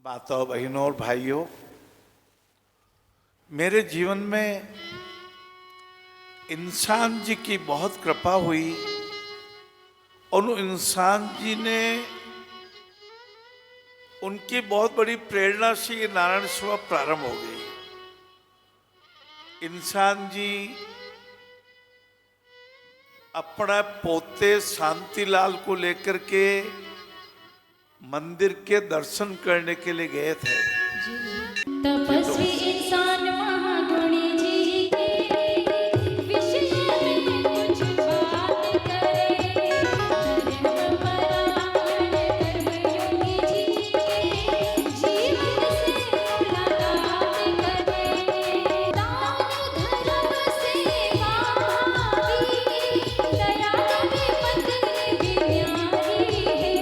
माताओं, बहनों और भाइयों, मेरे जीवन में इंसान जी की बहुत कृपा हुई और उन इंसान जी ने उनकी बहुत बड़ी प्रेरणा से ये नारायण सेवा प्रारंभ हो गई। इंसान जी अपना पोते शांतिलाल को लेकर के मंदिर के दर्शन करने के लिए गए थे। तपस्वी इंसान महागुणी जी के विषय में कुछ बात करे। धर्म परायण कर्मयोगी जी के जीवन से मुलाकात करे। दान धर्म सेवा भावी दया में पत्नी न्यारी है।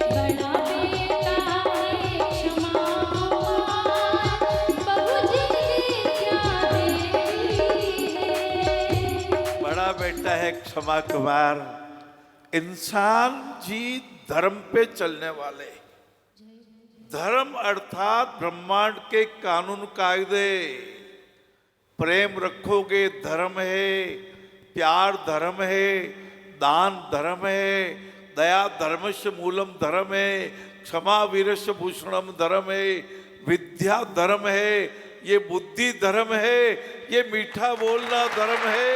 बड़ा बेटा है क्षमा बड़ा बेटा है क्षमा कुमार। इंसान जी धर्म पे चलने वाले, धर्म अर्थात ब्रह्मांड के कानून कायदे। प्रेम रखोगे धर्म है, प्यार धर्म है, दान धर्म है, दया धर्मस्य मूलम धर्म है, क्षमा वीरस्य भूषणम धर्म है, विद्या धर्म है, ये बुद्धि धर्म है, ये मीठा बोलना धर्म है,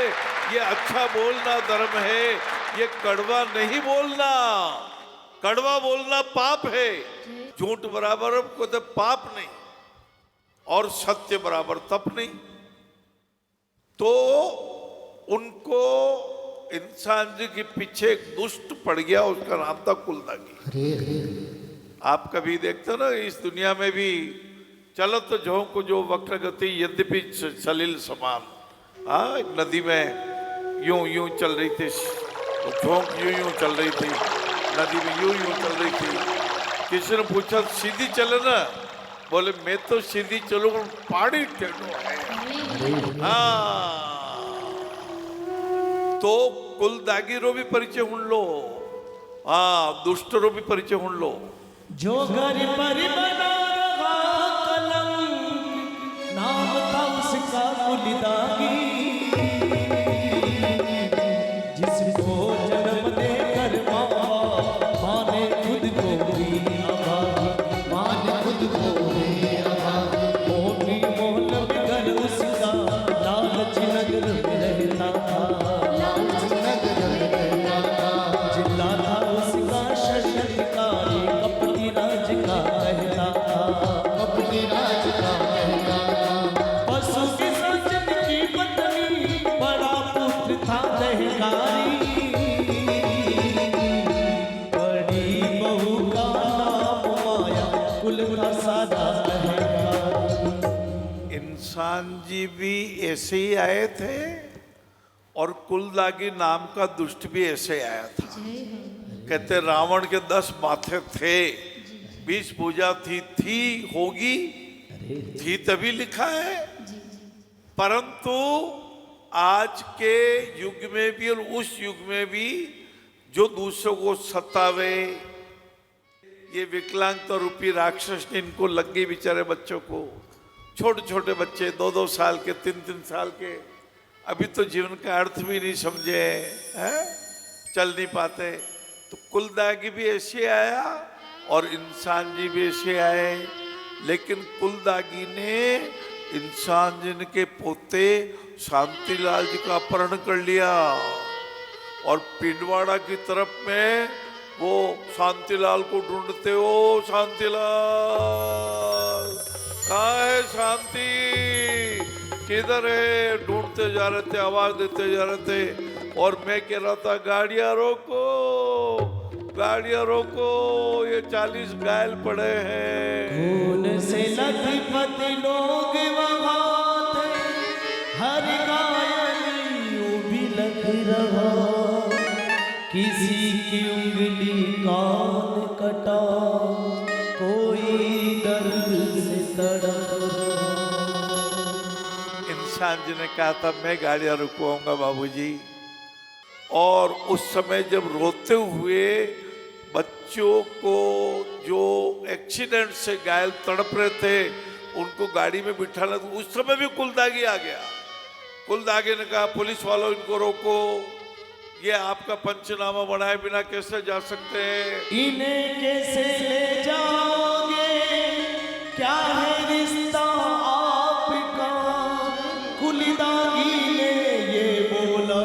ये अच्छा बोलना धर्म है, ये कड़वा नहीं बोलना। कड़वा बोलना पाप है, झूठ बराबर को तो पाप नहीं और सत्य बराबर तप नहीं। तो उनको इंसान जी के पीछे एक दुष्ट पड़ गया, उसका नाम था कुलदागी। आप कभी देखते हो ना, इस दुनिया में भी चलो तो झोंक जो वक्र गति यद्यपि सलिल समान। हाँ, एक नदी में यूं यूं चल रही थी, झोंक यूं यूं चल रही थी, नदी में यूं यूं चल रही थी। किसी ने पूछा सीधी चले ना, बोले मैं तो सीधी चलूँ, पहाड़ी टेढ़ो है। हाँ, तो कुलदागी रो भी परिचय हुण लो, हाँ दुष्ट रो भी परिचय हुण लो। जो घर पर बना रहा कलम, नाम था उसका कुलदागी। जिसको जन्म देकर माँ ने खुद को भी अभागी, माँ ने खुद को भी अभागी। मोटी मोहन बिगर उसका लालच नगर में रहता था, लालच नगर में रहता था। जिला था उसका षड्यंत्रकारी, कपटी राज का कहता था, कपटी राज का कहता था। पशु के सजन की पत्नी, बड़ा पुत्र था दहकारी। बड़ी बहू का नाम माया, कुल का सादा अहंकार। इंसान जी भी ऐसे ही आए थे और कुलदागी नाम का दुष्ट भी ऐसे आया था। कहते रावण के 10 माथे थे, 20 भुजा थी होगी, थी तभी लिखा है। परंतु आज के युग में भी और उस युग में भी जो दूसरों को सतावे, ये विकलांगता रूपी राक्षस ने इनको लग गई बेचारे बच्चों को। छोटे छोटे बच्चे 2-2 साल के, 3-3 साल के, अभी तो जीवन का अर्थ भी नहीं समझे हैं, चल नहीं पाते। तो कुलदागी भी ऐसे आया और इंसान जी भी ऐसे आए। लेकिन कुलदागी ने इंसान जी के पोते शांतिलाल जी का अपहरण कर लिया और पिंडवाड़ा की तरफ में वो शांतिलाल को ढूंढते हो, शांतिलाल कहाँ है, शांति किधर है, ढूंढते जा रहे थे, आवाज देते जा रहे थे। और मैं कह रहा था गाड़ियां रोको, गाड़ियां रोको, ये 40 घायल पड़े हैं। खून से लथपथ लोग वहाँ थे, हर घायल यूं भी लग रहा। किसी की उंगली कान कटा, कोई दर्द से तड़प रहा। इंसान जी ने कहा था मैं गाड़ियां रुकवाऊंगा बाबूजी। और उस समय जब रोते हुए बच्चों को जो एक्सीडेंट से घायल तड़प रहे थे उनको गाड़ी में बिठाना, उस समय भी कुलदागी आ गया। कुलदागी ने कहा पुलिस वालों इनको रोको, ये आपका पंचनामा बनाए बिना कैसे जा सकते हैं। इन्हें कैसे ले जाओगे, क्या है रिश्ता आपका। कुलदागी ने ये बोला,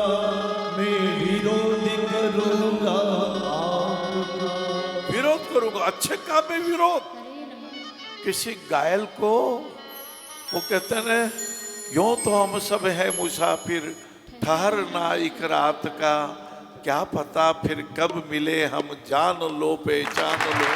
मैं विरोध करूंगा आपका। विरोध करूंगा, अच्छे काम में विरोध। किसी घायल को वो कहते हैं यूं तो हम सब है मुसाफिर, ठहरना एक रात का, क्या पता फिर कब मिले हम, जान लो पहचान लो।